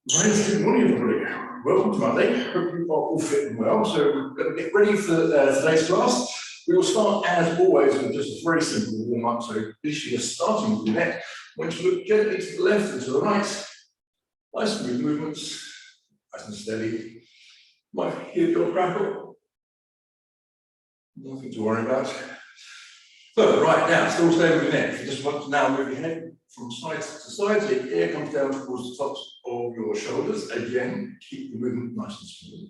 Right, good morning everybody. Welcome to Monday. Hope you are all fit and well. So we're going to get ready for today's class. We will start as always with just a very simple warm-up. So initially you're starting with your neck. I want you to look gently to the left and to the right. Nice smooth movements, nice and steady. Might hear your crackle. Nothing to worry about. So right now, still staying with your neck. You just want to now move your head from side to side, so your ear comes down towards the tops of your shoulders. Again, keep the movement nice and smooth.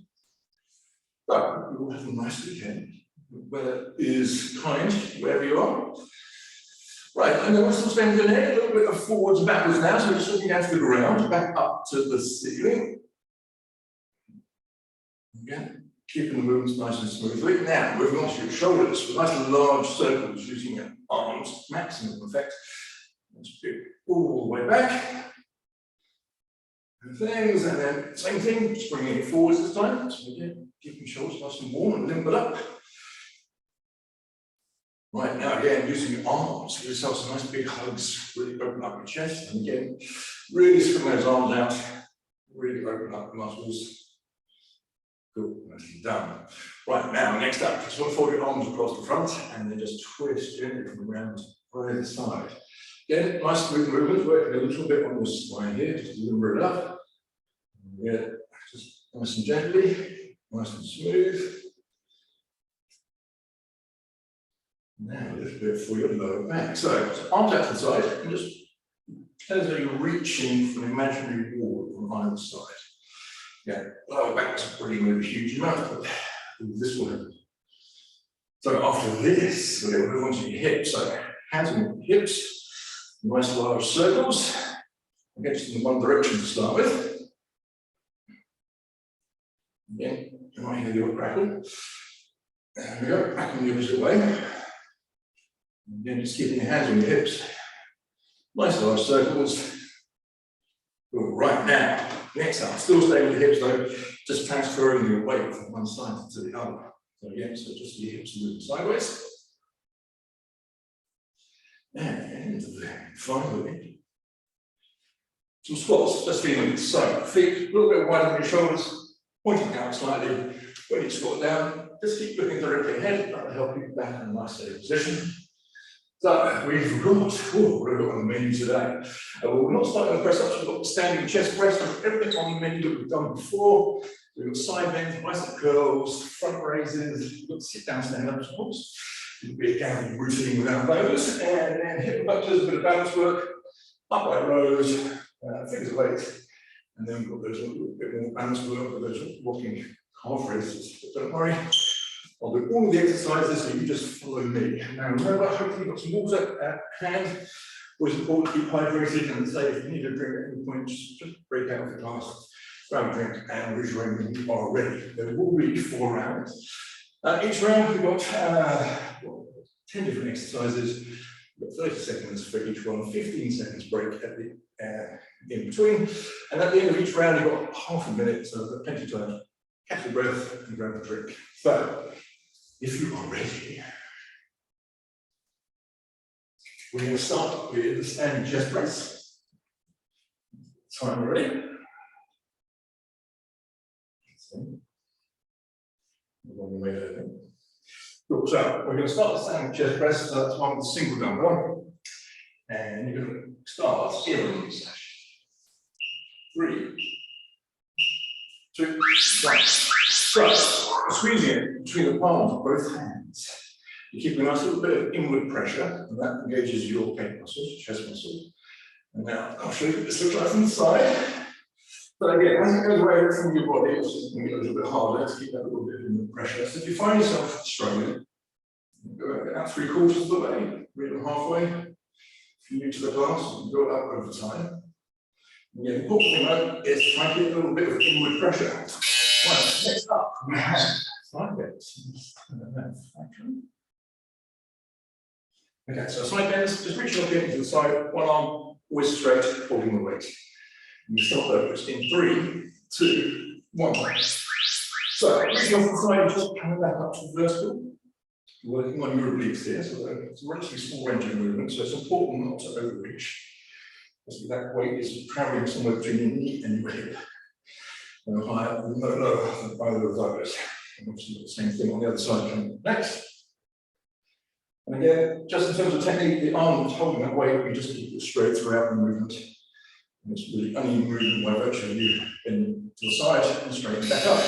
So, we will have a nice weekend. Weather is kind, wherever you are. Right, and then we're still staying with your neck, a little bit of forwards and backwards now, so just looking down to the ground, back up to the ceiling. Again, keeping the movements nice and smoothly. Now, moving on to your shoulders, with nice large circles using your arms, maximum effect. Let's do all the way back. And things, and then same thing, just bringing it forwards this time. So again, keeping shoulders nice and warm and limbered up. Right, now again, using your arms, give yourself some nice big hugs, really open up your chest, and again, really swing those arms out, really open up the muscles. Good, nicely done. Right, now, next up, just want to fold your arms across the front, and then just twist gently from around to either side. Again, nice smooth movement, working a little bit on your spine here, just to limber it up. Yeah, just nice and gently, nice and smooth. Now, a little bit for your lower back. So arms out to the side, and just as though you're reaching for an imaginary wall on either side. Yeah, lower back's really move a huge amount, but this will happen. So after this, we're going to move on to your hips. So hands on your hips. Nice large circles. I'll get you in one direction to start with. Again, you might hear your crackle. There we go, back on the opposite way. Again, just keeping your hands on your hips. Nice large circles. Good. Right now, next up, still staying with the hips though, just transferring your weight from one side to the other. So again, so just your hips moving sideways. And finally, some squats, just feeling it. So, feet a little bit wider than your shoulders, pointing out slightly. When you squat down, just keep looking directly ahead. That will help you back in a nice steady position. So, we've got on the menu today. We're not starting with press ups, we've got standing chest press, everything on the menu that we've done before. We've got side bends, bicep curls, front raises, we've got sit down, stand up squats. It'll be a gallery routine without those, and then hip abductors, a bit of balance work, upright rows, figures of eight, and then we've got those a little bit more balance work with those rocking calf raises. But don't worry, I'll do all of the exercises, so you just follow me. Now remember, hopefully you've got some water at hand. Always important to keep hydrated, and say if you need a drink at any point, just break out the glass, grab a drink, and rejoin when you are ready. There will be 4 rounds. Each round we've got 10 different exercises. We've got 30 seconds for each one, 15 seconds break at the in between. And at the end of each round, you've got half a minute, so there's plenty of time. Catch your breath and grab a drink. So, if you are ready, we're going to start with the standing chest press. Time ready? Cool. So we're going to start the standing chest press. So that's one with a single dumbbell, and you're going to start in 3, 2, 1. So squeezing it between the palms of both hands. You keep a nice little bit of inward pressure, and that engages your pec muscles, chest muscles. And now I'll show you what this looks like from the side. So again, as it goes away from your body, it's just going to get a little bit harder to keep that little bit of pressure. So if you find yourself struggling, go about 3/4 of the way, really halfway. If you're new to the class, you can go up over time. And the important thing though is try to get a little bit of inward pressure. Right, next up, we have side bends. Okay, so side bends, just reach your feet to the side, one arm always straight, holding the weight. You start those in 3, 2, 1. So, reaching off the side, just coming back up to the vertical. Working on your obliques here, so it's a relatively small range of movement, so it's important not to overreach. Because that weight is traveling somewhere between your knee and your hip. No higher, no lower than either of those. And obviously, the same thing on the other side coming next. And again, just in terms of technique, the arm that's holding that weight, you just keep it straight throughout the movement. And it's really only movement by virtue of you bending to the side and straighten back up.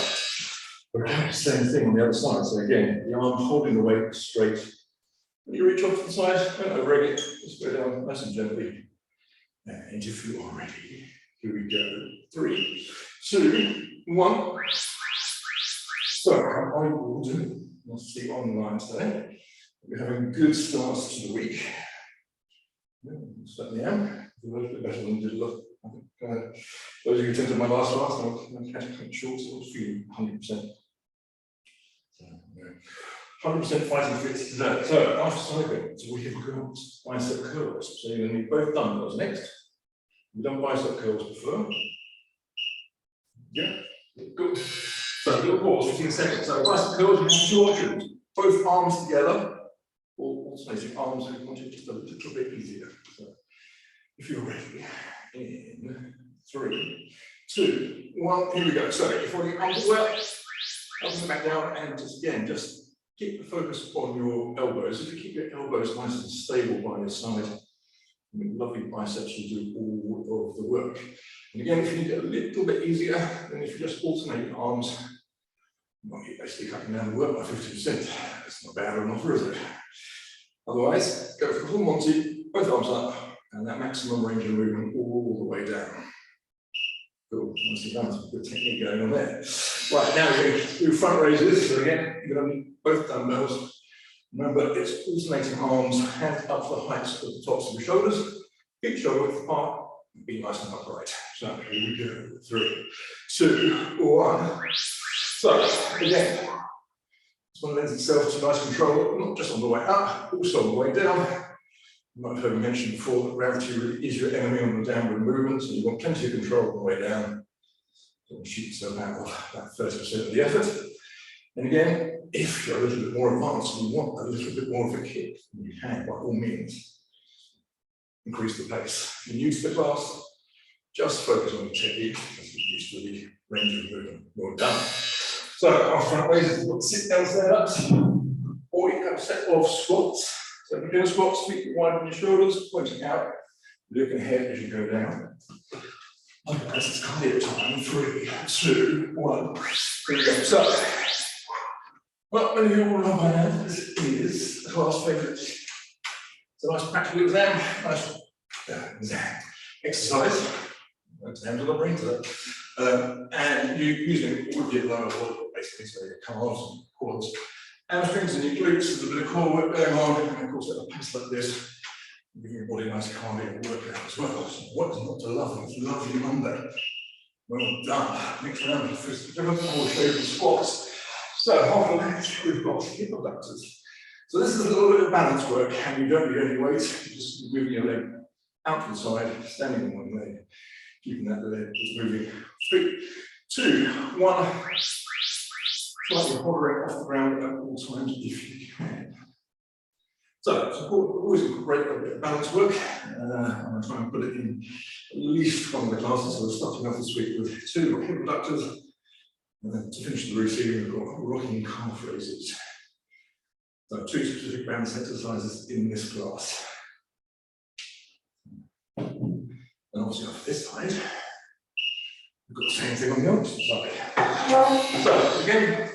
Okay, same thing on the other side. So again, the arm holding the weight straight. When you reach off to the side, don't overrate it, just go down nice and gently. And if you are ready, here we go. 3, 2, 1. So, I will do, let's see online today. We're having good starts to the week. Yeah, certainly am. A little bit better than did look. Those of you who attended my last class, I had to cut short, so I was feeling 100%. So, 100% fighting fit today. So, after cycling, so we have got bicep curls. So, you're going to need both dumbbells next. We've done bicep curls before. Yeah, good. So, a little pause, 15 seconds. So, bicep curls, you have two options. Both arms together, or alternating arms if you want it just a little bit easier. So, if you're ready, in 3, 2, 1, here we go. So, if you're holding arms well, up and back down, and just again, just keep the focus on your elbows. If you keep your elbows nice and stable by your side, lovely biceps will do all of the work. And again, if you need it a little bit easier, then if you just alternate your arms, well, you're basically cutting down the work by 50%. It's not bad enough, is it? Otherwise, go for the full Monty, both arms up, and that maximum range of movement all the way down. Cool, nicely done, some good technique going on there. Right, now we're going to do front raises. So again, you're going to need both dumbbells. Remember, it's alternating arms, hands up to the heights of the tops of your shoulders, feet shoulder width apart, be nice and upright. So here we go, 3, 2, 1. So again, this one lends itself to nice control, not just on the way up, also on the way down. You might have heard me mention before that gravity really is your enemy on the downward movement, so you want plenty of control on the way down. Don't shoot yourself out of about 30% of the effort. And again, if you're a little bit more advanced and you want a little bit more of a kick, you can, by all means, increase the pace. If you're new to the class, just focus on the technique as you used to the range of movement. Well done. So, our front raises, we've got sit down, stand ups, or you have a set of squats. So, if you're doing squats, feet wide on your shoulders, pointing out, looking ahead as you go down. Otherwise, it's cardio time. 3, 2, 1. Here we go. So, well, many of you will know by now, this is the class favourite. It's a nice practical exam, nice exercise. Exams are the brain to that. And you using it with your lower body, basically, so your calves and quads, hamstrings and your glutes, there's a bit of core work going on, and of course, at a pace like this, giving your body a nice cardio workout as well. So, what is not to love on this lovely Monday? Well done. Next round, different more shape of squats. So, half the length, we've got hip abductors. So, this is a little bit of balance work, and you don't need any weight, you're just moving your leg out to the side, standing on one leg, keeping that leg just moving. 3, 2, 1. Slightly hovering off the ground at all times if you can. So, it's important, always incorporate a bit of balance work. I'm going to try and put it in at least one of the classes. So, we're starting off this week with 2 hip abductors. And then to finish the routine, we've got rocking calf raises. So 2 specific balance exercises in this class. And obviously off this side, we've got the same thing on the opposite side. So again,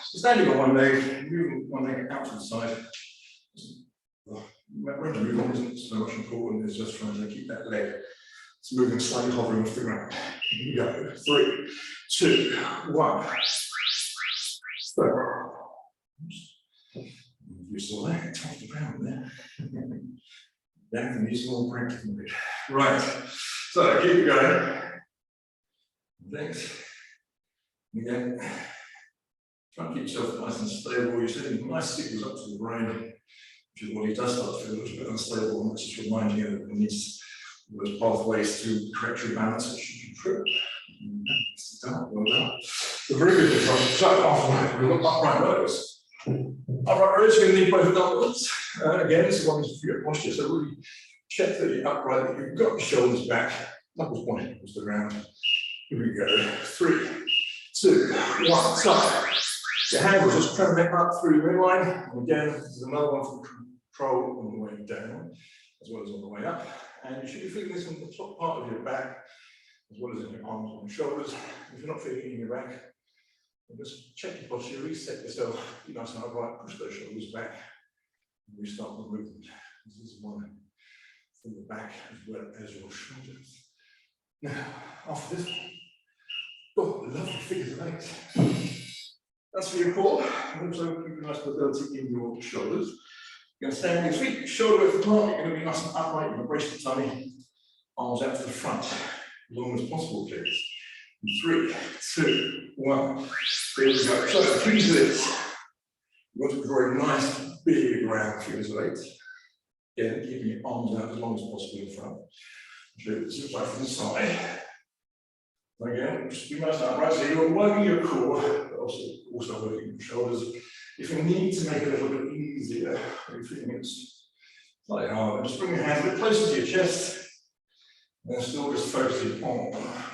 standing on one leg, moving one leg out to the side. When the movement isn't so much important, it's just trying to keep that leg moving, slightly hovering off the ground. Here we go. 3, 2, 1. So, you saw that, it's off the ground there. That can use more practice. Right. So, keep it going. Thanks. Again, try and keep yourself nice and stable. You're sitting nice signals up to the brain. If your body does start to feel a little bit unstable, and that's just reminding you that it needs those pathways to correct your balance, it should you trip. Well done. So very good. So after that, we've got upright rows. Upright rows, you're going to need both dumbbells. Again, this is one for your posture, so really check that you're upright, that you've got your shoulders back, knuckles pointing towards the ground. Here we go. 3, 2, 1. Stop. Your hand will just travel back up through your midline. And again, this is another one for control on the way down, as well as on the way up. And you should be feeling this in the top part of your back, as well as in your arms and shoulders. If you're not feeling it in your back, then just check your posture, reset yourself, be nice and upright, push those shoulders back, and restart the movement. This is one from the back as well as your shoulders. Now, after this, oh, lovely figures of 8. That's for your core, and also keep a nice mobility in your shoulders. You're going to stand with your feet, shoulder width apart, you're going to be nice and upright, you're going to brace the tummy, arms out to the front, as long as possible, please. 3, 2, 1. Here we go. So, the keys to this. You want to draw a nice, big round figures of 8. Again, keeping your arms out as long as possible in front. Do this right from the side. Again, just be nice and upright. So you're working your core, but also working your shoulders. If you need to make it a little bit easier, if you're feeling it's slightly hard, just bring your hands a bit closer to your chest. And still just focusing on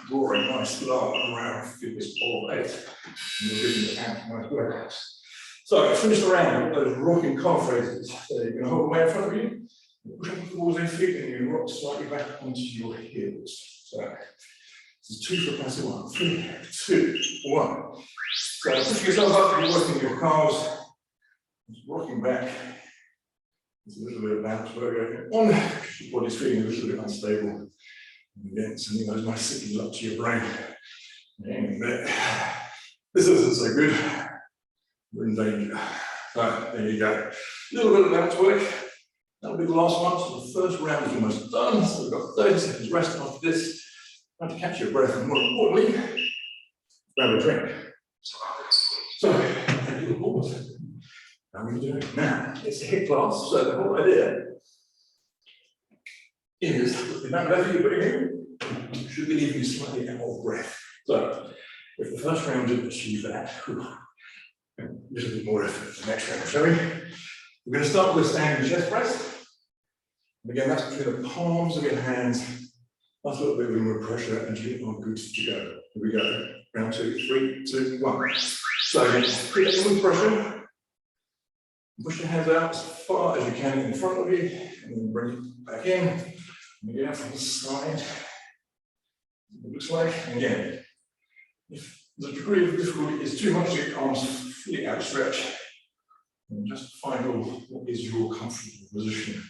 drawing nice long round figures of 8. And you're really nice workouts. So finish the round with those rocking calf raises. So you're going to hold them way in front of you, push up towards your feet, and you rock slightly back onto your heels. So this is 2 for passive 1. 3, 2, 1. So push yourself up, you're working your calves, just rocking back. There's a little bit of bounce work going on. Your body's feeling a little bit unstable. And again, sending those nice signals up to your brain. And this isn't so good. We're in danger. So there you go. A little bit of bounce work. That'll be the last one. So the first round is almost done. So we've got 30 seconds rest after this. Try to catch your breath, and more importantly, grab a drink. So, take a little pause. How are we doing? Now, it's a HIIT class, so the whole idea is that the amount of effort you're putting in should be leaving you slightly out of breath. So, if the first round didn't achieve that, a little bit more effort for the next round, shall we? We're going to start with a standing chest press. And again, that's between the palms of your hands. That's a little bit of inward pressure, and you are good to go. Here we go. Round 2, 3, 2, 1. So again, create inward pressure. Push your hands out as far as you can in front of you, and then bring it back in. And again, from the side. It looks like, and again, if the degree of difficulty is too much, get your arms fully outstretched, and just find out what is your comfortable position.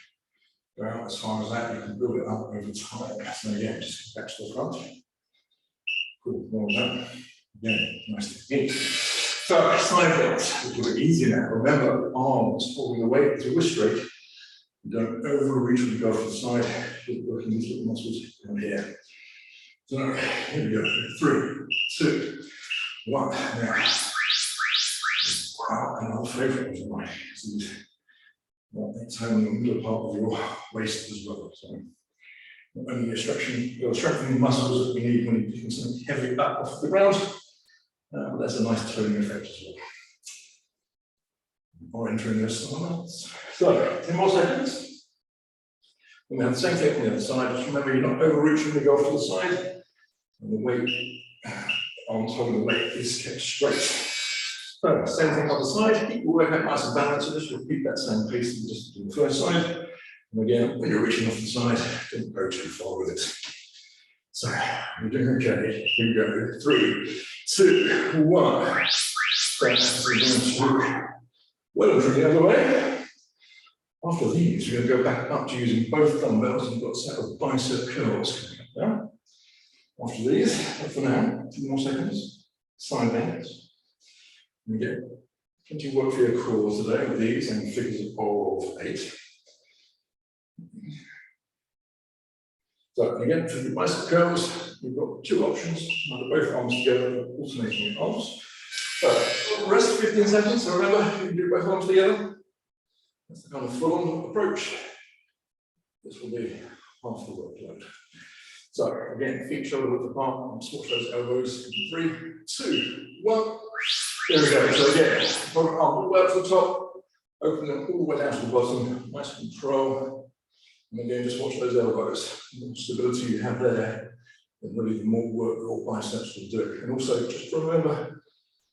Go out as far as that, you can build it up over time. So again, just back to the front. Cool, well done. Again, nice technique. So, side bends, which will be easy now. Remember, arms holding the weight as you wrist straight. Don't overreach when you go to the side. Keep working these little muscles down here. So, here we go. 3, 2, 1. Now, wow, another favourite of mine. That's only the middle part of your waist as well. So not only you're strengthening muscles that we need when you're picking something heavy up off the ground, but that's a nice toning effect as well. Or entering those someone else. So 10 more seconds. And we have the same thing on the other side. Just remember you're not overreaching when you go off to the side. And the weight, arms holding the weight is kept straight. So, same thing on the side, keep your workout nice and balanced, so just repeat that same pace as just do the first side. And again, when you're reaching off the side, don't go too far with it. So, we're doing okay. Here we go. 3, 2, 1. Well and truly the other way. After these, we're going to go back up to using both dumbbells, and we've got a set of bicep curls coming up now. After these, but for now, 2 more seconds. Side bends. We get plenty of work for your core today with these and figures of 8. So again, for the bicep curls, we've got 2 options. Either both arms together, alternating your arms. Rest 15 seconds. So remember, you can do both arms together. That's the kind of full-on approach. This will be half the workload. So again, feet shoulder width apart, and switch those elbows. 3, 2, 1. There we go. So again, arm all the way up to the top, open them all the way down to the bottom. Nice control. And again, just watch those elbows. The more stability you have there, then really the more work your biceps will do. And also, just remember,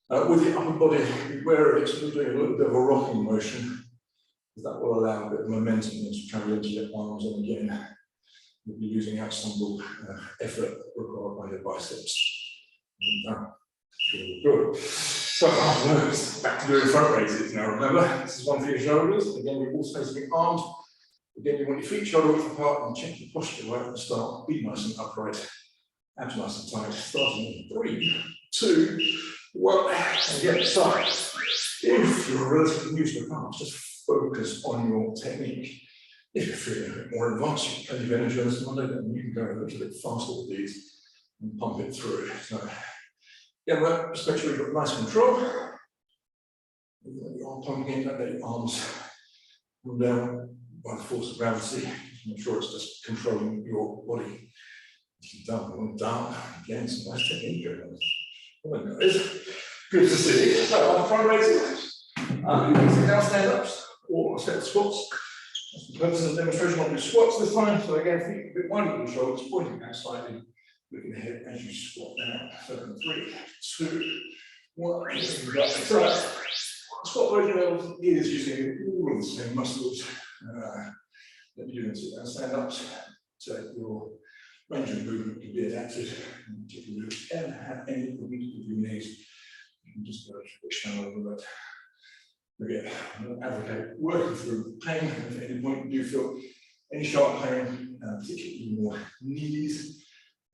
with the upper body, beware of it, so you're doing a little bit of a rocking motion, because that will allow a bit of momentum to travel into your arms, and again, you'll be using out some effort required by your biceps. Good. So afterwards, back to doing front raises. Now remember, this is one for your shoulders. Again, you're also facing your arms. Again, you want your feet shoulder width apart and check your posture right at the start. Be nice and upright. Abs nice and tight. Starting in 3, 2, 1. And again, side. If you're relatively new to the class, just focus on your technique. If you're feeling a bit more advanced, you've plenty of energy on this Monday, then you can go a little bit faster with these and pump it through. So, again, just make sure you've got nice control. You are pumping in, don't let your arms come down by the force of gravity. Make sure it's just controlling your body. Down and down. Again, some nice technique going on. Well, guys, good to see. So, on the front raises, you can sit down, stand ups, or a set of squats. That's the purpose of the demonstration on your squats this time. So, again, feet a bit wider than the shoulders, pointing out slightly. Looking ahead as you squat down. So, 3, 2, 1. Right. Squat version is using all of the same muscles that you're doing sit down, stand ups. So your range of movement can be adapted. And if you ever have any problems with your knees, you can just go a little bit. Again, I'm going to advocate working through pain. If at any point you do feel any sharp pain, particularly in your knees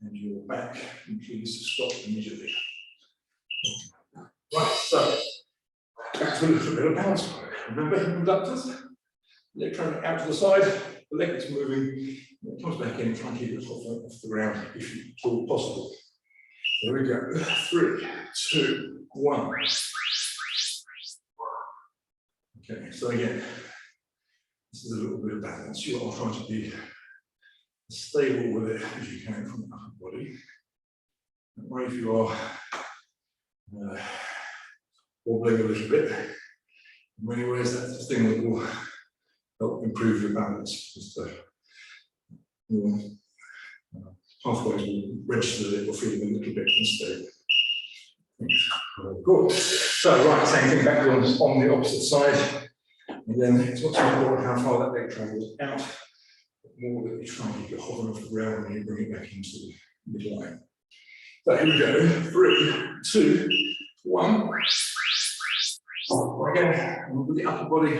and your back, please stop immediately. Right, so back to a little bit of balance. Remember hip abductors, leg coming out to the side, the leg is moving, and it comes back in, try and keep it off the ground if at all possible. There we go. 3, 2, 1. Okay, so again, this is a little bit of balance. You are trying to be as stable with it as you can from the upper body. Or if you are wobbling a little bit, in many ways that's the thing that will help improve your balance. Just your pathways will register that you're feeling a little bit unstable. Good. So, right, same thing back on the opposite side. And then it's not so important how far that leg travels out, but more that you try and keep it hovering off the ground when you bring it back into the midline. So here we go. 3, 2, 1. Again, with the upper body,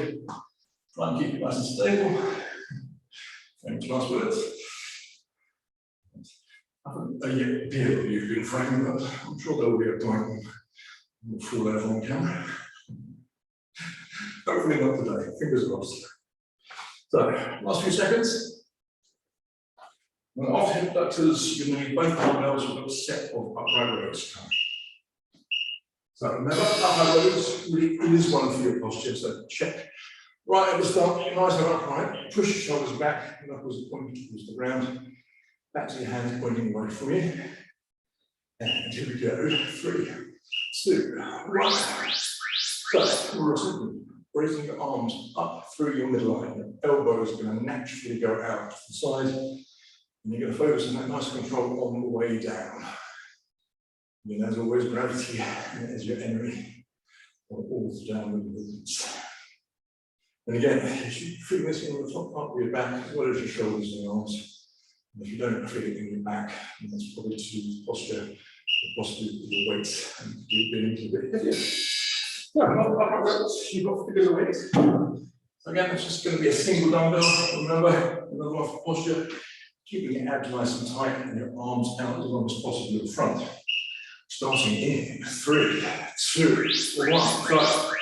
try and keep it nice and stable. Thanks, last words. I haven't yet appeared that you've been framed, but I'm sure there will be a time when we'll fall over on camera. Hopefully not today, fingers crossed. So, last few seconds. After hip abductors, you're going to need both dumbbells with a set of upright rows. So remember, upright rows really is one for your posture, so check. Right at the start, you're nice and upright, push your shoulders back, knuckles pointing towards the ground, back to your hands pointing away from you. And here we go, 3, 2, 1. So, raising your arms up through your midline, your elbows are going to naturally go out to the side, and you're going to focus on that nice control on the way down. And as always, gravity is your enemy on all the downward movements. And again, you should feel this in the top part of your back as well as your shoulders and your arms. And if you don't feel it in your back, then that's probably to do with posture, or possibly with your weight, and you've been a little bit heavier. So, you've got figures of weight. So again, it's just going to be a single dumbbell. Remember, another one for posture, keeping your abs nice and tight and your arms out as long as possible in front. Starting in 3, 2, 1. So,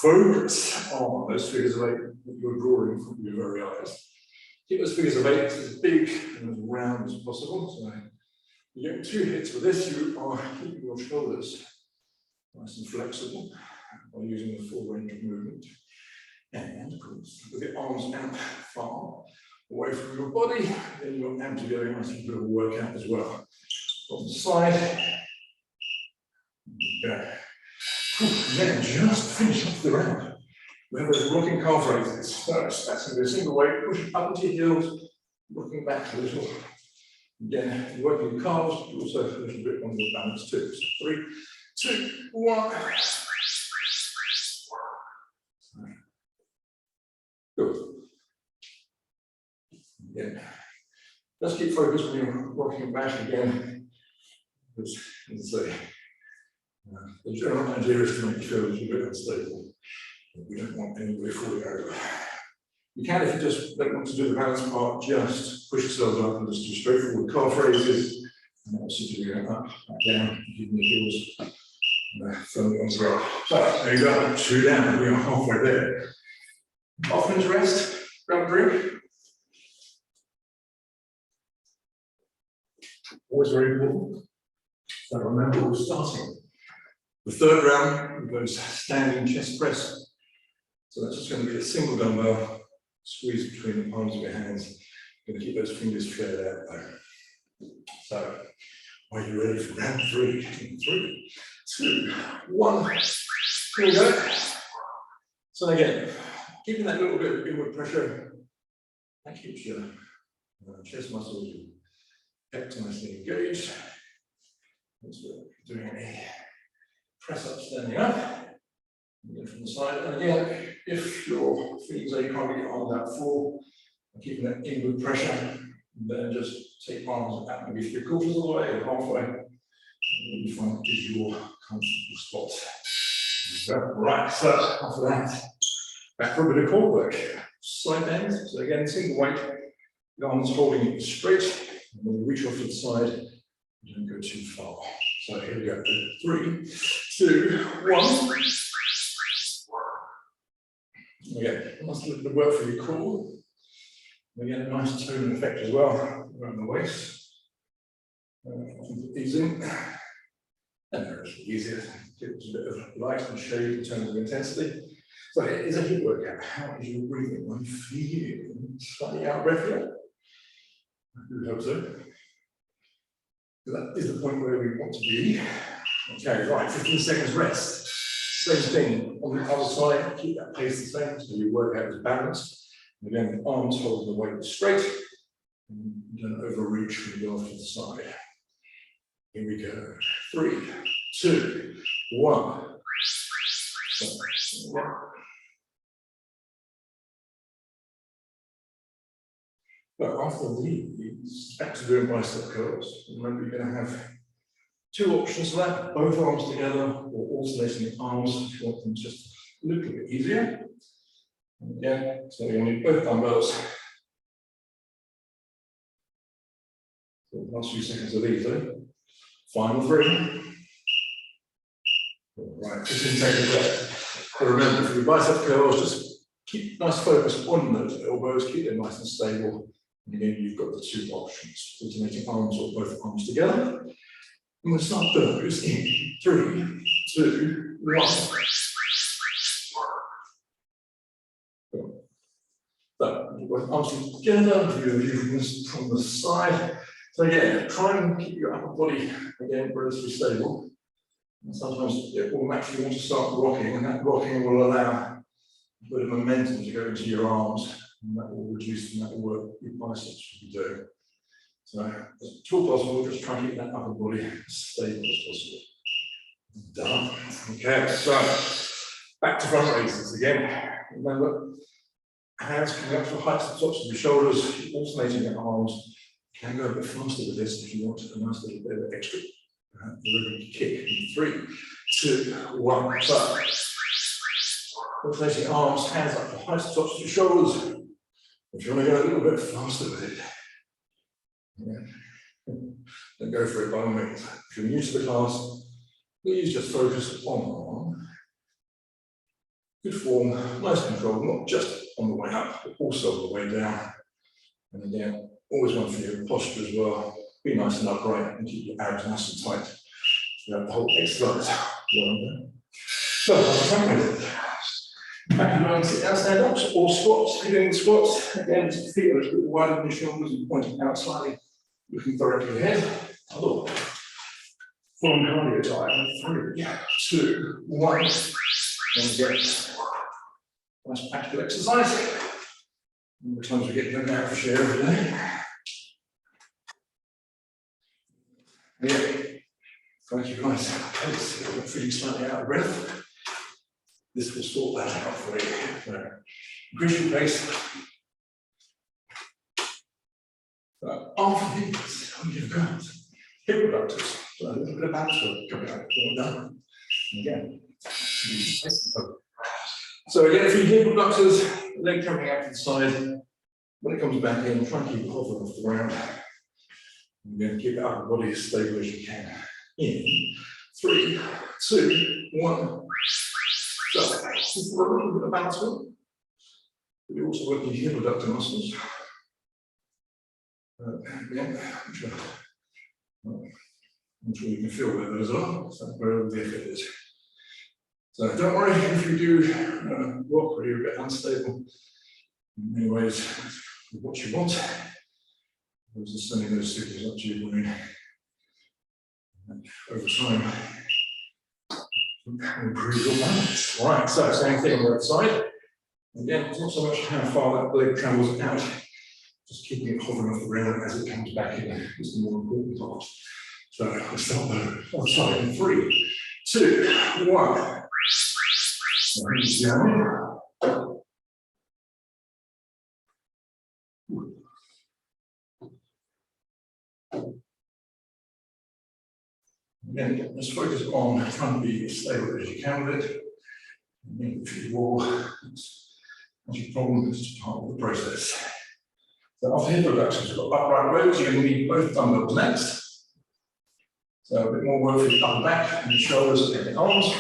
focus on those figures of 8 that you're drawing from your very eyes. Keep those figures of 8 as big and as round as possible. So, you get 2 hits with this, you are keeping your shoulders nice and flexible by using the full range of movement. And of course, with your arms out far away from your body, then your abs are going nice and good workout as well. On the side. Okay. And then just finish off the round We have those rocking calf raises. So that's going to be a single weight, push up into your heels, rocking back a little. Again, you're working your calves, but also a little bit on your balance too. So 3, 2, 1. Good. Again, just keep focused when you're rocking back again. Because, as I say, the general idea is to make you feel a little bit unstable. We don't want anybody falling over. You can, if you just don't want to do the balance part, just push yourselves up and just do straightforward calf raises. And also do it up, back down, keeping your heels firmly on the ground. So, there you go, 2 down, we are halfway there. Often rest, grab a drink. Always very important. So remember, we're starting the third round with those standing chest press. So that's just going to be a single dumbbell, squeeze between the palms of your hands. You're going to keep those fingers flared out though. So, are you ready for round 3? 3, 2, 1. Here we go. So again, keeping that little bit of inward pressure, that keeps your chest muscles, your pecs nicely engaged. As we're doing a press up, standing up. Again from the side, and again, if your feet say you can't get your arms out full, keeping that inward pressure, then just take arms out maybe 3/4 of the way or halfway, and you find it is your comfortable spot. So, right, so after that, back for a bit of core work. Side bends, so again, single weight, the arms holding it straight, and when you reach off to the side, you don't go too far. So here we go, 3, 2, 1. Again, nice little bit of work for your core. We get a nice tone effect as well around the waist. Put these in. And they're actually easier. Gives a bit of light and shade in terms of intensity. So it is a HIIT workout. How is your breathing? Are you feeling slightly out of breath yet? I do hope so. That is the point where we want to be. Okay, right, 15 seconds rest. Same thing on the other side, keep that pace the same, so your workout is balanced. And again, the arms hold the weight straight, and you don't overreach when you go off to the side. Here we go. 3, 2, 1. But after these, back to doing bicep curls. Remember, you're going to have 2 options for that, both arms together or alternating the arms if you want them just a little bit easier. And again, so you need both dumbbells. So the last few seconds of these, final 3. All right, 15 seconds left. But remember, for your bicep curls, just keep nice focus on those elbows, keep them nice and stable. And again, you've got the 2 options, alternating arms or both arms together. And we'll start those in 3, 2, 1. So, both arms together, view from the side. So again, try and keep your upper body, again, relatively stable. And sometimes it will naturally want to start rocking, and that rocking will allow a bit of momentum to go into your arms, and that will reduce and that will work your biceps should be doing. So, as tall as possible, just try and keep that upper body as stable as possible. Done. Okay, so back to front raises again. Remember, hands coming up to the heights of the tops of your shoulders, alternating your arms. You can go a bit faster with this if you want a nice little bit of extra rhythmic kick. In 3, 2, 1. So, alternating arms, hands up to the heights of the tops of your shoulders. If you want to go a little bit faster with it, then go for it by all means. If you're new to the class, please just focus on the arm. Good form, nice control, not just on the way up, but also on the way down. And again, always one for your posture as well. Be nice and upright and keep your abs nice and tight throughout the whole exercise. So, back in line, sit down, stand ups, or squats. If you're doing the squats, again, feet a little bit wider than your shoulders and pointing out slightly, looking directly ahead. Full cardio time. 3, 2, 1. And again. Nice practical exercise. More times we get them out for share every day. Yeah. Thank you guys. I'm feeling slightly out of breath. This will sort that out for you. So, increase your pace. After these, you've got hip abductors. So a little bit of balance work coming out. Down. Again. So again, if you hip abductors, leg coming out to the side. When it comes back in, try and keep it hovering off the ground. And again, keep the upper body as stable as you can. In 3, 2, 1. So, just a little bit of balance work. But you're also working your hip abductor muscles. Again, I'm sure you can feel where those are. So wherever the effort is. So don't worry if you do walk or you're a bit unstable. In many ways, what you want. Those are sending those signals up to your brain. And over time, improve your balance. Right, so same thing on the other side. Again, it's not so much how far that leg travels out, just keeping it hovering off the ground as it comes back in is the more important part. So let's start the other side in 3, 2, 1. Hands down. Again, just focus on trying to be as stable as you can with it. If you wall, that's your problem, it's just part of the process. So after hip abductions, we've got upright rows. You're going to need both dumbbells next. So a bit more work for the upper back and the shoulders and the arms.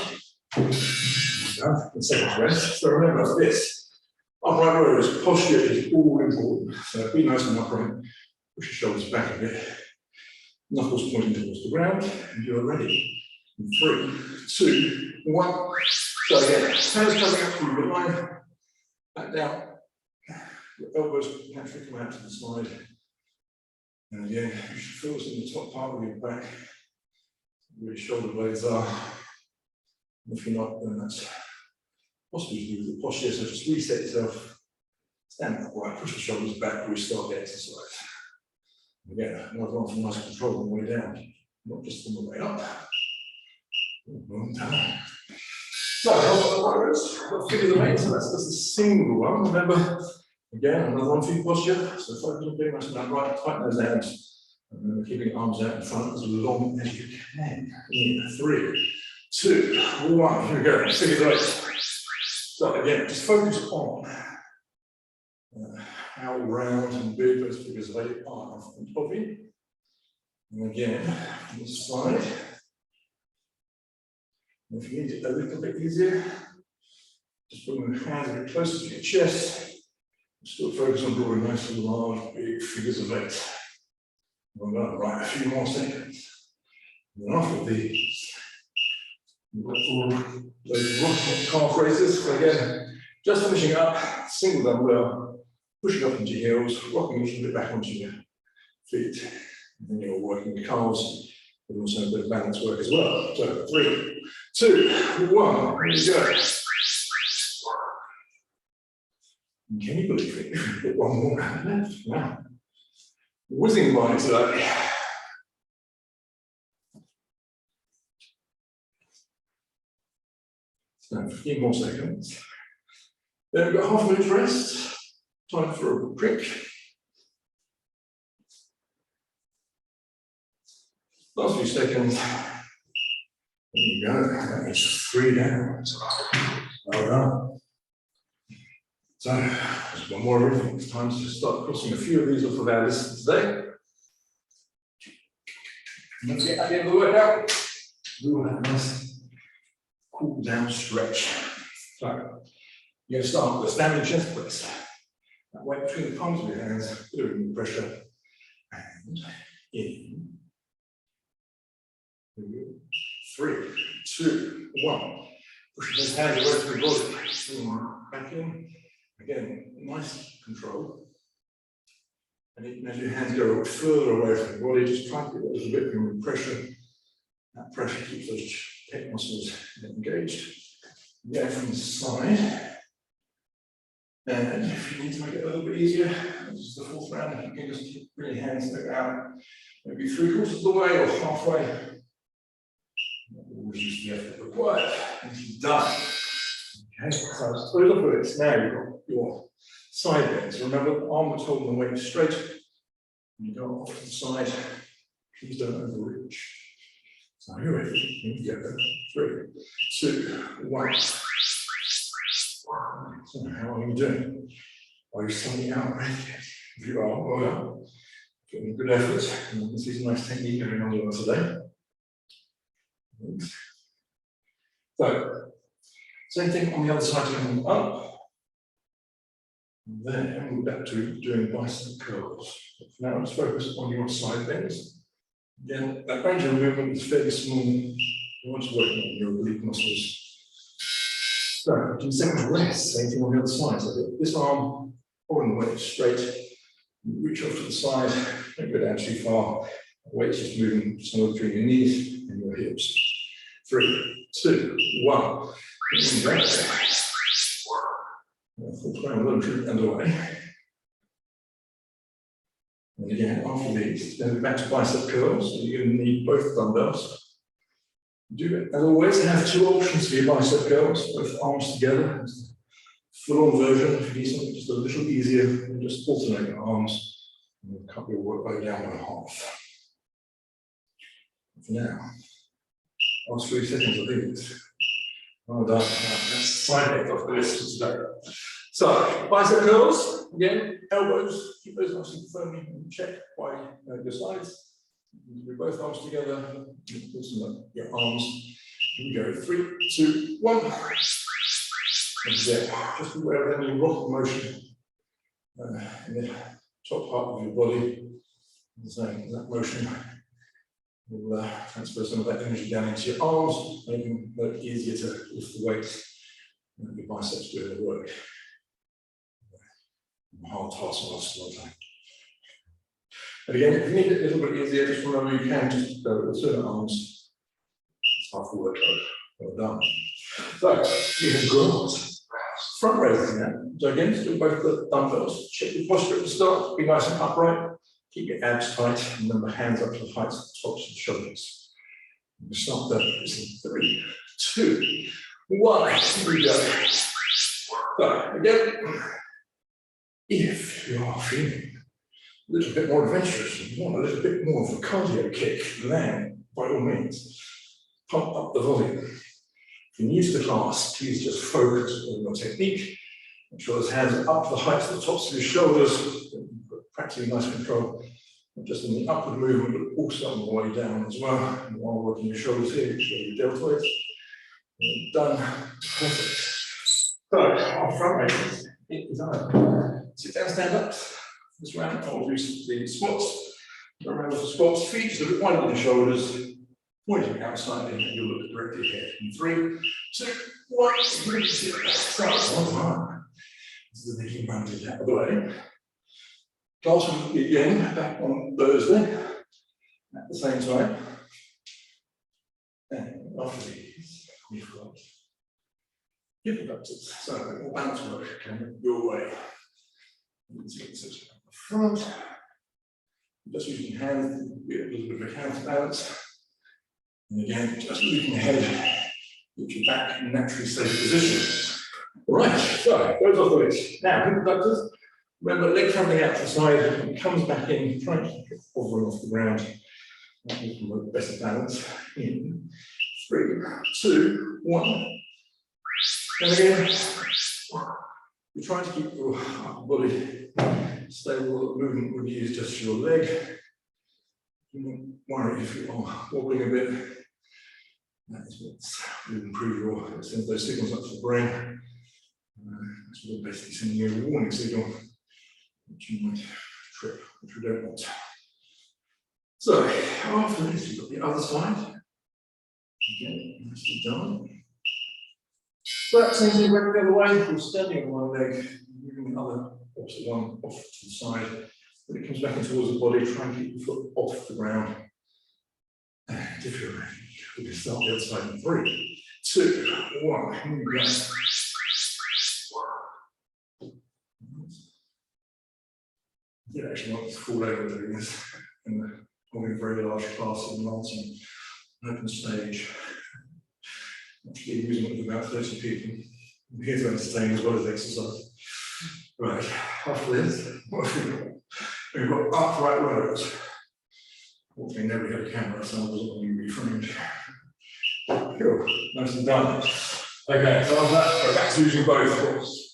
And second rest. So remember this. Upright rows, posture is all important. So be nice and upright. Push your shoulders back a bit. Knuckles pointing towards the ground, and you're ready. In 3, 2, 1. So again, hands coming up through your line, back down. Your elbows naturally come out to the side. And again, you should feel this in the top part of your back, where your shoulder blades are. And if you're not, then that's possibly to do with the posture. So just reset yourself, stand upright, push the shoulders back, restart the exercise. Again, another one for nice control on the way down, not just on the way up. Long time. So, let's give you the main. So that's just a single one. Remember, again, another one for your posture. So focus on being nice and upright, tighten those hands. And then keeping your arms out in front as long as you can. In 3, 2, 1. Here we go. Figure eight. So again, just focus on how round and big those figures of 8 are in front of you. And again, on this side. And if you need it a little bit easier, just bring the hands a bit closer to your chest. Still focus on drawing nice and large, big figures of 8. Well done. Right, a few more seconds. And then after these, you've got all those rock calf raises. So again, just finishing up, single dumbbell, pushing up into your heels, rocking a little bit back onto your feet. And then you're working the calves, but also a bit of balance work as well. So 3, 2, 1, here you go. Can you believe it? We've got one more round left. Wow. Whizzing by today. So 15 more seconds. Then we've got half a minute's rest. Time for a drink. Last few seconds. There you go. That is 3 down. Well done. So, just one more everything. It's time to start crossing a few of these off of our list today. And let's get at the end of the workout. We will have a nice cool down stretch. So, you're going to start with a standing chest press. That weight between the palms of your hands, building pressure. And in. 3, 2, 1. Pushing those hands away from the body. Back in. Again, nice control. And even as your hands go further away from the body, just try to get a little bit of pressure. That pressure keeps those pec muscles engaged. Yeah, from the side. And if you need to make it a little bit easier, this is the fourth round, you can just bring your hands out, maybe 3/4 of the way or halfway. Reduce the effort required, and you're done. Okay, so look at this. Now you've got your side bends. Remember, the arm that's holding the weight straight. When you go off to the side, please don't overreach. So you're ready. Here we go. 3, 2, 1. So how are you doing? Are you starting out ready? If you are, well done. Putting a good effort. And you can see some nice technique going on with us today. So, same thing on the other side, coming up. And then we're back to doing bicep curls. Now let's focus on your side bends. Again, that range of movement is fairly small. You want to work on your oblique muscles. So, do the same rest, same thing on the other side. So, this arm holding the weight straight, reach off to the side, don't go down too far. The weight's just moving somewhere between your knees and your hips. 3, 2, 1. Full round lunge underway. And again, after these, then back to bicep curls. So you're going to need both dumbbells. Do it. As always, have 2 options for your bicep curls, both arms together. Full-on version, if you need something just a little easier, and just alternate your arms and cut your work way down by half. For now, last 3 seconds, I think it's well done. That's side leg off the list for today. So, bicep curls, again, elbows, keep those nice and firmly in check by your sides. You do both arms together, loosen up your arms. Here we go, 3, 2, 1. And there, just beware of any rock motion in the top part of your body. So that motion will transfer some of that energy down into your arms, making it easier to lift the weight and your biceps doing the work. Hard task lasts a long time. And again, if you need it a little bit easier, just remember you can just go with the certain arms. It's half the workout. Well done. So, you have grass. Front raises now. So again, just do both the dumbbells. Check your posture at the start. Be nice and upright. Keep your abs tight. And then the hands up to the heights of the tops of the shoulders. We'll start there. 3, 2, 1. Here we go. So, again, if you are feeling a little bit more adventurous and you want a little bit more of a cardio kick, then by all means, pump up the volume. If you're new to the class, please just focus on your technique. Make sure those hands are up to the heights of the tops of your shoulders. Practically nice control, not just in the upward movement, but also on the way down as well. And while working your shoulders here, show your deltoids. Done. Perfect. So, our front raises. It is on. Sit down, stand up. This round, I'll do the squats. Remember for squats, feet just a bit wider than the shoulders, pointing out slightly, and you'll look directly ahead. In 3, 2, 1. Start one time. This is the making rounded out of the way. Class will be again back on Thursday at the same time. And after these, we've got hip abductors. So more balance work coming your way. You can see it's at the front. Just using hands to get a little bit of a counterbalance. And again, just looking ahead, get your back in naturally safe position. Right, so goes off the list. Now, hip abductors. Remember, leg traveling out to the side, and comes back in, trying to keep it hovering off the ground. That will promote better balance. In 3, 2, 1. And again, you're trying to keep your body stable. Movement would use just your leg. Don't worry if you are wobbling a bit. That is what will improve your, send those signals up to the brain. That's what basically sending you a warning signal, which you might trip, which we don't want. So, after this, you've got the other side. Again, nicely done. So that same thing back the other way. You're standing on one leg, moving the other opposite one off to the side. When it comes back in towards the body, try and keep your foot off the ground. And if you're ready, we can start the other side in 3, 2, 1. Here we go. You actually want to fall over doing this and holding a very large class in Lancing, an open stage. Actually using it with about 30 people. I'm here to entertain as well as exercise. Right, after this, what have we got? We've got upright rows. Fortunately, nobody had a camera, so I wasn't going to be reframed. Cool, nicely done. Okay, so after that, go back to using both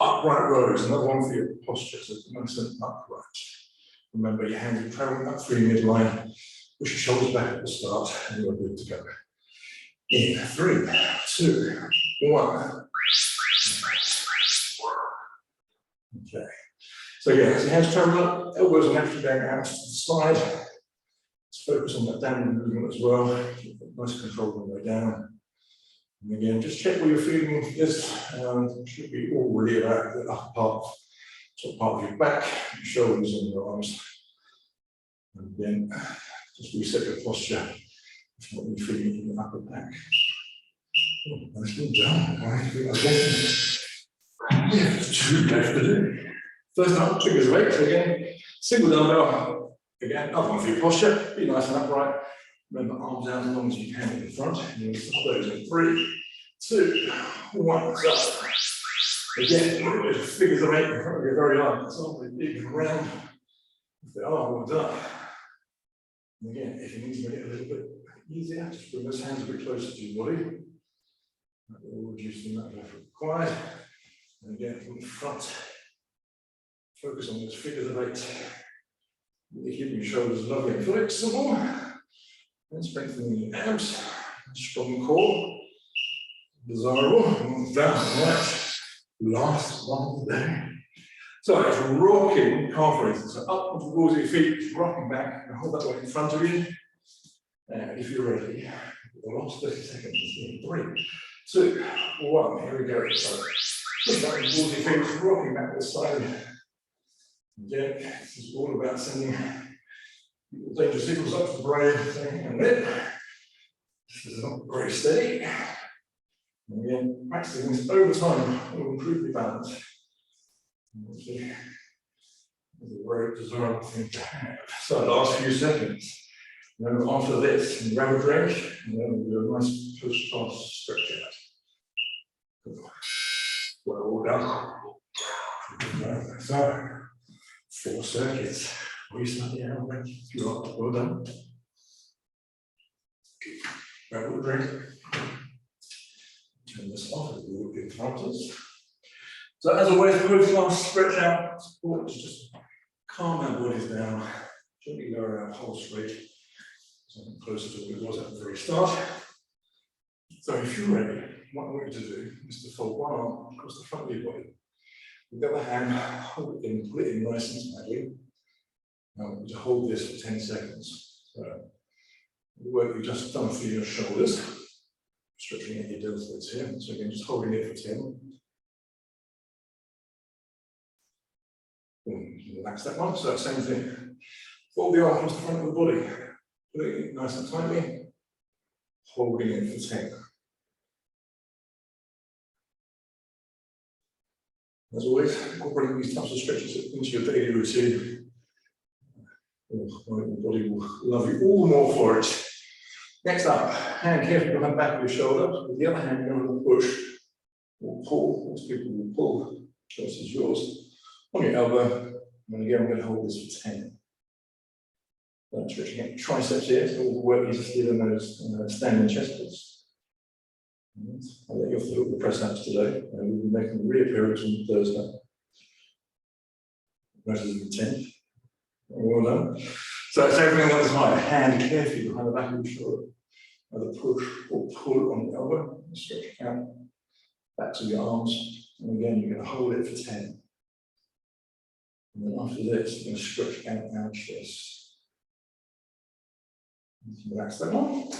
upright rows. Another one for your posture, so nice and upright. Remember, your hands are traveling up through your midline. Push your shoulders back at the start, and you're good to go. In 3, 2, 1. Okay. So yeah, as your hands travel up, elbows are naturally going out to the side. Let's focus on that downward movement as well. Keep nice control on the way down. And again, just check where you're feeling this. Should be all really about the upper part, top part of your back, your shoulders and your arms. And again, just reset your posture. If not, you're feeling in your upper back. Oh, nicely done. Right, yeah, there's 2 left to do. First up, triggers weight. So again, single dumbbell. Again, another one for your posture. Be nice and upright. Remember, arms out as long as you can in the front. And you'll start those in 3, 2, 1. So, again, look at those figures of 8 in front of your very arm. That's all big and round. If they are, well done. And again, if you need to make it a little bit easier, just bring those hands a bit closer to your body. That will reduce the amount of effort required. And again, from the front, focus on those figures of 8. Really keeping your shoulders lovely and flexible. And strengthening your abs. Strong core. Desirable. And down. Right. Last one of the day. So it's rocking calf raises. So up towards your feet, rocking back, and hold that weight in front of you. And if you're ready, the last 30 seconds in 3, 2, 1. Here we go. So push back towards your feet, rocking back to the side. Again, this is all about sending danger signals up to the brain, saying, and then this is not very steady. And again, practicing this over time will improve your balance. It's a very desirable thing to have. So, last few seconds. And then after this, grab a drink, and then we'll do a nice post-pass stretch out. Well done. So, 4 circuits. Restart the air break. Well done. Grab a drink. Turn this off as we look at counters. So as always, post-pass stretch out. Let's just calm our bodies down. Gently lower our pulse rate. Something closer to what it was at the very start. So if you're ready, what I want you to do is to fold one arm across the front of your body. With the other hand, hold it in, pull it in nice and tightly. Now I want you to hold this for 10 seconds. So the work you've just done for your shoulders, stretching out your deltoids here. So again, just holding it for 10. Relax that one. So same thing. Fold the arm across the front of the body. Putting it nice and tightly. Holding it for 10. As always, incorporating these types of stretches into your daily routine. Your body will love you all more for it. Next up, hand carefully behind the back of your shoulder. With the other hand, you're going to push or pull. Most people will pull. Choice is yours. On your elbow. And again, I'm going to hold this for 10. Stretching out your triceps here, so all the work you just did in those standing chest pulls. I'll let you off the hook with the press ups today, and we'll be making a reappearance on Thursday. That is the 10th. Well done. So it's everything that was my hand carefully behind the back of your shoulder. Either push or pull on the elbow, stretch out back to your arms, and again you're going to hold it for 10. And then after this, you're going to stretch out our chest. Relax that one.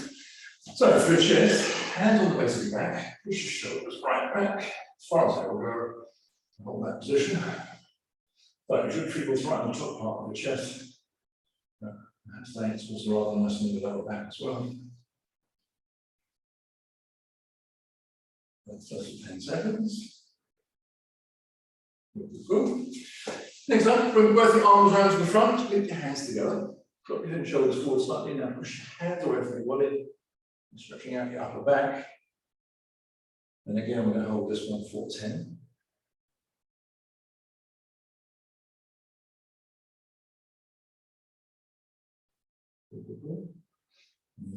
So for your chest, hands on the base of your back, push your shoulders right back, as far as they will go. Hold that position. But you should feel right on the top part of your chest. That's thanks, also rather nice in the lower back as well. That's just 10 seconds. Cool. Next up, bring both your arms around to the front, lift your hands together. Drop your head and shoulders forward slightly. Now push your hands away from your body. Stretching out your upper back. And again, we're going to hold this one for 10.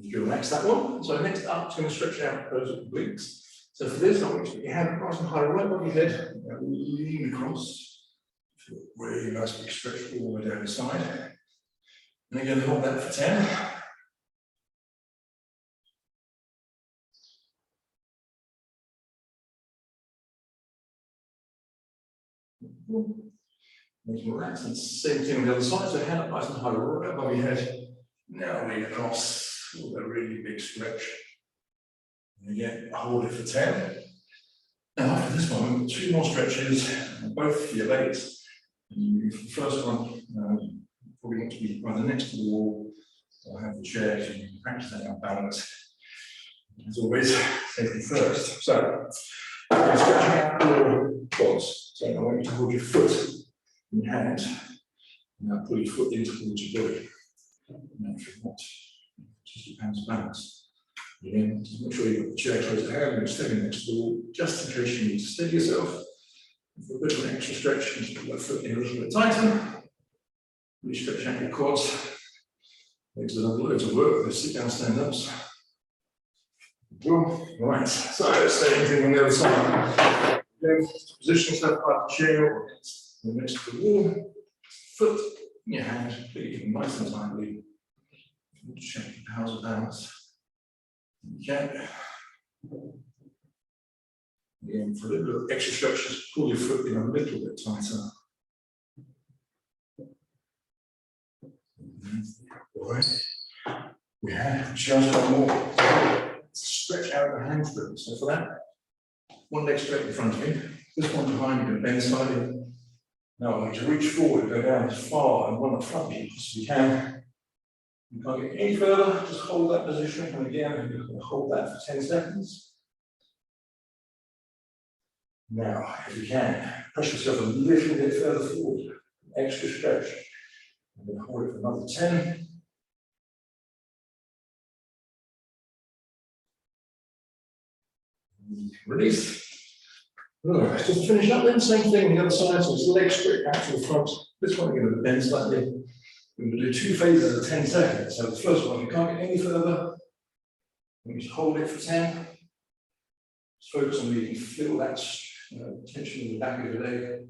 You relax that one. So next up, it's going to stretch out those obliques. So for this, I want you to put your hand nice and high right above your head. Lean across. Feel really nice big stretch all the way down the side. And again, hold that for 10. Make it relax. And same thing on the other side. So hand up nice and high right above your head. Now lean across. Feel that really big stretch. And again, hold it for 10. Now after this one, we've got 2 more stretches, both for your legs. And for the first one, probably want to be either next to the wall or have the chair so you can practice that out balance. As always, safety first. So, you're stretching out your quads. So I want you to hold your foot in your hand. Now pull your foot in towards your body. Now if you want, just your hands balance. Again, just make sure you've got the chair close to hand and you're stepping next to the wall, just in case you need to steady yourself. For a bit of an extra stretch, just put that foot in a little bit tighter. Really stretch out your quads. Legs are loads of work, those sit down stand ups. Right, so same thing on the other side. Again, position yourself by the chair or next to the wall. Foot in your hand, leading nice and tightly. Check your powers of balance. Okay. Again, for a little bit of extra stretch, just pull your foot in a little bit tighter. Alright. We have just one more. Stretch out the hamstrings. So for that, one leg straight in front of you, this one behind you, going to bend slightly. Now I want you to reach forward, go down as far and one up front of you as you can. You can't get any further, just hold that position, and again, you're going to hold that for 10 seconds. Now, if you can, push yourself a little bit further forward, extra stretch. I'm going to hold it for another 10. Release. Right, just to finish up then, same thing on the other side, so it's legs straight back to the front. This one we're going to bend slightly. We're going to do 2 phases of 10 seconds. So the first one, you can't get any further. You just hold it for 10. Just focus on where you can feel that tension in the back of your leg.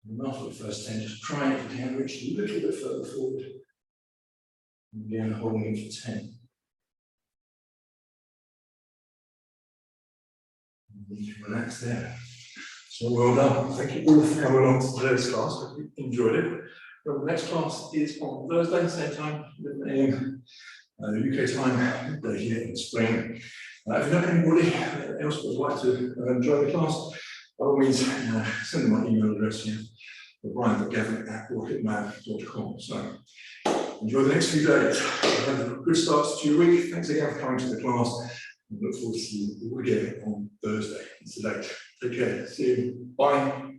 And after the first 10, just try it if you can, reach a little bit further forward. And again, holding it for 10. And you can relax there. So well done. Thank you all for coming along to today's class. Hope you enjoyed it. Well, the next class is on Thursday, same time, 11 AM, UK time, midday here in spring. If you know anybody else would like to join the class, by all means, send them my email address here, brian.gavin@rocketman.com. So enjoy the next few days. Have a good start to your week. Thanks again for coming to the class. I look forward to seeing you all again on Thursday. It's a date. Take care. See you. Bye.